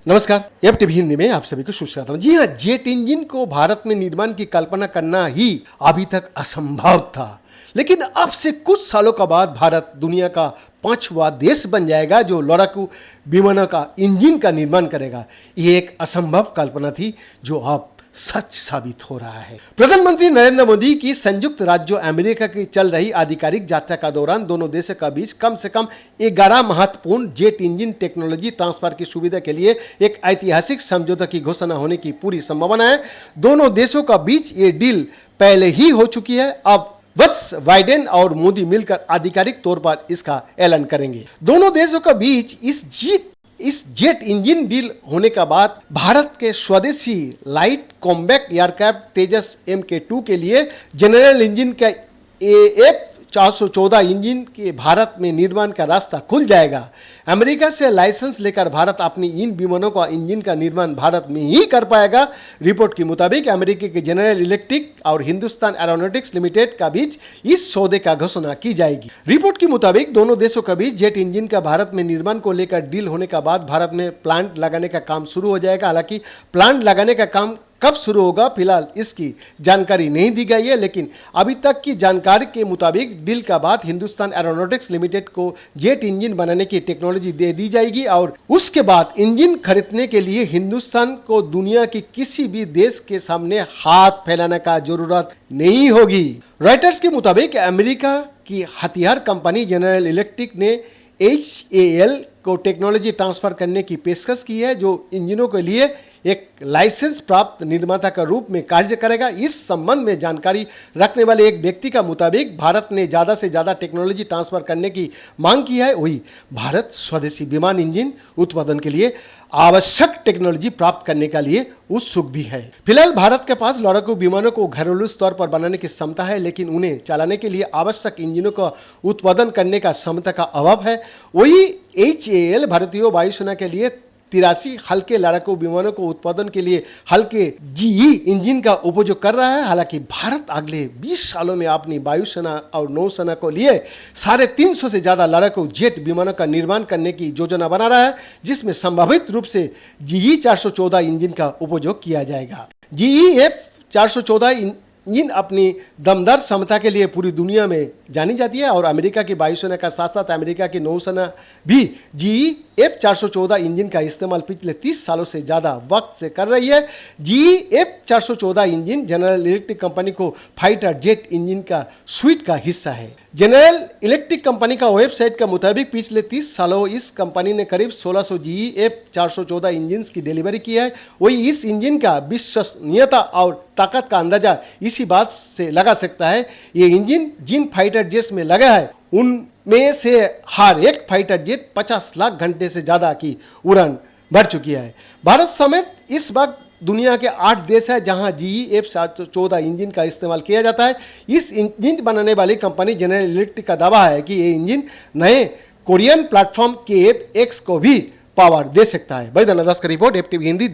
नमस्कार, एफटीवी हिंदी में आप सभी को सुस्वागत। जी हाँ, जेट इंजन को भारत में निर्माण की कल्पना करना ही अभी तक असंभव था, लेकिन अब से कुछ सालों का बाद भारत दुनिया का 5वां देश बन जाएगा जो लड़ाकू विमानों का इंजन का निर्माण करेगा। ये एक असंभव कल्पना थी जो अब सच साबित हो रहा है। प्रधानमंत्री नरेंद्र मोदी की संयुक्त राज्य अमेरिका की चल रही आधिकारिक यात्रा का दौरान दोनों देशों के बीच कम से कम 11 महत्वपूर्ण जेट इंजन टेक्नोलॉजी ट्रांसफर की सुविधा के लिए एक ऐतिहासिक समझौता की घोषणा होने की पूरी संभावना है। दोनों देशों का बीच ये डील पहले ही हो चुकी है। अब बस बाइडेन और मोदी मिलकर आधिकारिक तौर पर इसका ऐलान करेंगे। दोनों देशों के बीच इस जेट इंजन डील होने के बाद भारत के स्वदेशी लाइट कॉम्बैक्ट एयरक्राफ्ट तेजस MK2 के लिए जनरल इंजन का AF414 इंजन के भारत में निर्माण का रास्ता खुल जाएगा। अमेरिका से लाइसेंस लेकर भारत अपनी इन विमानों का इंजन का निर्माण भारत में ही कर पाएगा। रिपोर्ट के मुताबिक अमेरिका के जनरल इलेक्ट्रिक और हिंदुस्तान एरोनॉटिक्स लिमिटेड का बीच इस सौदे का घोषणा की जाएगी। रिपोर्ट के मुताबिक दोनों देशों के बीच जेट इंजन का भारत में निर्माण को लेकर डील होने के बाद भारत में प्लांट लगाने का काम शुरू हो जाएगा। हालांकि प्लांट लगाने का काम कब शुरू होगा फिलहाल इसकी जानकारी नहीं दी गई है, लेकिन अभी तक की जानकारी के मुताबिक डील का बाद हिंदुस्तान एरोनॉटिक्स लिमिटेड को जेट इंजन बनाने की टेक्नोलॉजी दे दी जाएगी और उसके बाद इंजन खरीदने के लिए हिंदुस्तान को दुनिया की किसी भी देश के सामने हाथ फैलाने का जरूरत नहीं होगी। रॉयटर्स के मुताबिक अमेरिका की हथियार कंपनी जनरल इलेक्ट्रिक ने HAL को टेक्नोलॉजी ट्रांसफर करने की पेशकश की है, जो इंजनों के लिए एक लाइसेंस प्राप्त निर्माता का रूप में कार्य करेगा। इस संबंध में जानकारी रखने वाले एक व्यक्ति का मुताबिक भारत ने ज़्यादा से ज़्यादा टेक्नोलॉजी ट्रांसफर करने की मांग की है। वही भारत स्वदेशी विमान इंजन उत्पादन के लिए आवश्यक टेक्नोलॉजी प्राप्त करने के लिए उत्सुक भी है। फिलहाल भारत के पास लड़ाकू विमानों को घरेलू स्तर पर बनाने की क्षमता है, लेकिन उन्हें चलाने के लिए आवश्यक इंजनों का उत्पादन करने का क्षमता का अभाव है। वही HAL भारतीय वायुसेना के लिए 83 हल्के लड़ाकू विमानों को उत्पादन के लिए हल्के GE इंजन का उपयोग कर रहा है। हालांकि भारत अगले 20 सालों में अपनी वायुसेना और नौसेना को लिए 350 से ज़्यादा लड़ाकू जेट विमानों का निर्माण करने की योजना बना रहा है, जिसमें संभावित रूप से GE 414 इंजन का उपयोग किया जाएगा। GE F414 इंजन अपनी दमदार क्षमता के लिए पूरी दुनिया में जानी जाती है और अमेरिका की वायुसेना का साथ साथ अमेरिका की नौसेना भी GE F414 इंजन का इस्तेमाल पिछले 30 सालों से ज़्यादा वक्त से कर रही है। GE F414 engine general electric company को फाइटर जेट इंजन का स्वीट का हिस्सा है। जनरल इलेक्ट्रिक कंपनी का वेबसाइट के मुताबिक पिछले 30 सालों इस कंपनी ने करीब 1600 GE F414 इंजन की डिलीवरी की है। वही इस इंजन का विश्वसनीयता और ताकत का अंदाजा इसी बात से लगा सकता है। ये इंजन जिन फाइटर जेट्स में लगा है उनमें से हर एक फाइटर जेट 50 लाख घंटे से ज़्यादा की उड़ान भर चुकी है। भारत समेत इस वक्त दुनिया के 8 देश है जहां GE F414 इंजन का इस्तेमाल किया जाता है। इस इंजन बनाने वाली कंपनी जनरल इलेक्ट्रिक का दावा है कि ये इंजन नए कोरियन प्लेटफॉर्म KF-X को भी पावर दे सकता है। बैद्यनाथ दास का रिपोर्ट, FTV हिंदी।